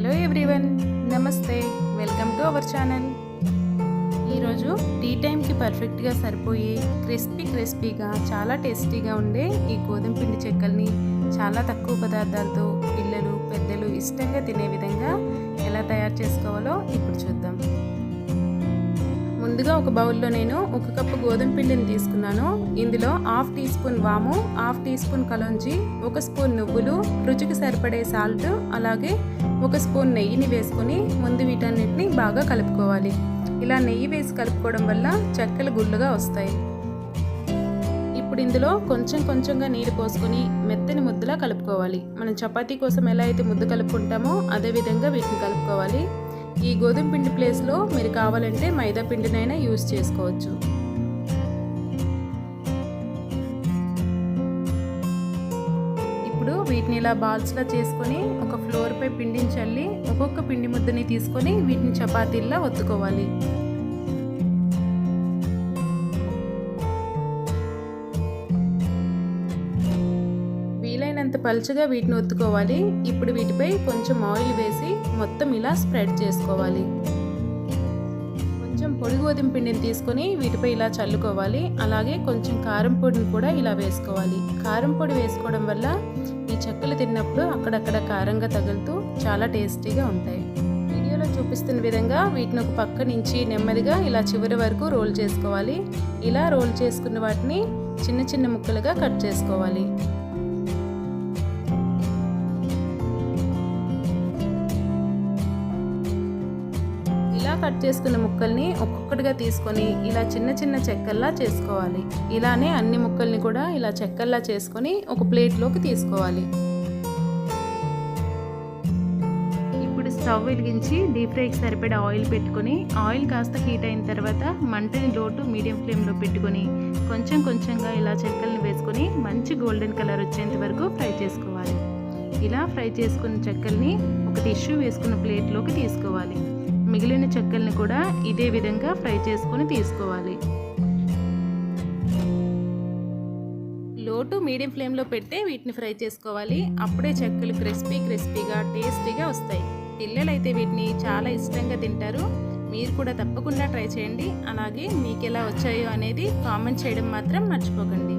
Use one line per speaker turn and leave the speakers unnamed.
Hello everyone, నమస్తే. Welcome to our channel. ఈరోజు tea టైంకి పర్ఫెక్ట్గా సరిపోయే క్రిస్పీగా చాలా టేస్టీగా ఉండే ఈ గోధుమ పిండి చెక్కల్ని చాలా తక్కువ పదార్థాలతో పిల్లలు పెద్దలు ఇష్టంగా తినే విధంగా ఎలా తయారు చేసుకోవాలో ఇప్పుడు చూద్దాం. ముందుగా ఒక బౌల్లో నేను 1 కప్పు గోధుమ పిండిని తీసుకున్నాను. ఇందులో 1/2 టీ స్పూన్ వాము, 1/2 టీ స్పూన్ కలోంజి, 1 స్పూన్ నువ్వులు, రుచికి సరిపడే సాల్ట్, అలాగే 1 స్పూన్ నెయ్యిని వేసుకొని ముందు వీటన్నిటిని బాగా కలుపుకోవాలి. ఇలా నెయ్యి వేసి కలుపుకోవడం వల్ల చెక్కలు గుళ్ళుగా వస్తాయి. ఇప్పుడు ఇందులో కొంచెంగా నీరు పోసుకొని మెత్తని ముద్దలా కలుపుకోవాలి. మనం చపాతీ కోసం ఎలా అయితే ముద్ద కలుపుకుంటామో అదే విధంగా వీటిని కలుపుకోవాలి. ఈ గోధుమ పిండి ప్లేస్లో మీరు కావాలంటే మైదా పిండినైనా యూజ్ చేసుకోవచ్చు. ఇప్పుడు వీటిని ఇలా బాల్స్లా చేసుకొని ఒక ఫ్లోర్పై పిండిని చల్లి ఒక్కొక్క పిండి ముద్దని తీసుకొని వీటిని చపాతీల్లా ఒత్తుకోవాలి. వీలైనంత పలుచగా వీటిని ఒత్తుకోవాలి. ఇప్పుడు వీటిపై కొంచెం ఆయిల్ వేసి మొత్తం ఇలా స్ప్రెడ్ చేసుకోవాలి. కొంచెం పొడి గోధుమ పిండిని తీసుకొని వీటిపై ఇలా చల్లుకోవాలి. అలాగే కొంచెం కారం పొడిని కూడా ఇలా వేసుకోవాలి. కారం పొడి వేసుకోవడం వల్ల ఈ చెక్కలు తిన్నప్పుడు అక్కడక్కడ కారంగా తగులుతూ చాలా టేస్టీగా ఉంటాయి. వీడియోలో చూపిస్తున్న విధంగా వీటిని ఒక పక్క నుంచి నెమ్మదిగా ఇలా చివరి వరకు రోల్ చేసుకోవాలి. ఇలా రోల్ చేసుకున్న వాటిని చిన్న ముక్కలుగా కట్ చేసుకోవాలి. ఇలా కట్ చేసుకున్న ముక్కల్ని ఒక్కొక్కటిగా తీసుకొని ఇలా చిన్న చెక్కల్లా చేసుకోవాలి. ఇలానే అన్ని ముక్కల్ని కూడా ఇలా చెక్కల్లా చేసుకొని ఒక ప్లేట్లోకి తీసుకోవాలి. ఇప్పుడు స్టవ్ వెలిగించి డీప్ ఫ్రైకి సరిపడా ఆయిల్ పెట్టుకొని ఆయిల్ కాస్త హీట్ అయిన తర్వాత మంటని లో టు మీడియం ఫ్లేమ్లో పెట్టుకొని కొంచెంగా ఇలా చెక్కల్ని వేసుకొని మంచి గోల్డెన్ కలర్ వచ్చేంత వరకు ఫ్రై చేసుకోవాలి. ఇలా ఫ్రై చేసుకున్న చెక్కల్ని ఒక టిష్యూ వేసుకున్న ప్లేట్లోకి తీసుకోవాలి. మిగిలిన చెక్కల్ని కూడా ఇదే విధంగా ఫ్రై చేసుకొని తీసుకోవాలి. లో టు మీడియం ఫ్లేమ్లో పెడితే వీటిని ఫ్రై చేసుకోవాలి. అప్పుడే చెక్కలు క్రిస్పీగా టేస్టీగా వస్తాయి. పిల్లలైతే వీటిని చాలా ఇష్టంగా తింటారు. మీరు కూడా తప్పకుండా ట్రై చేయండి. అలాగే మీకు ఎలా వచ్చాయో అనేది కామెంట్ చేయడం మాత్రం మర్చిపోకండి.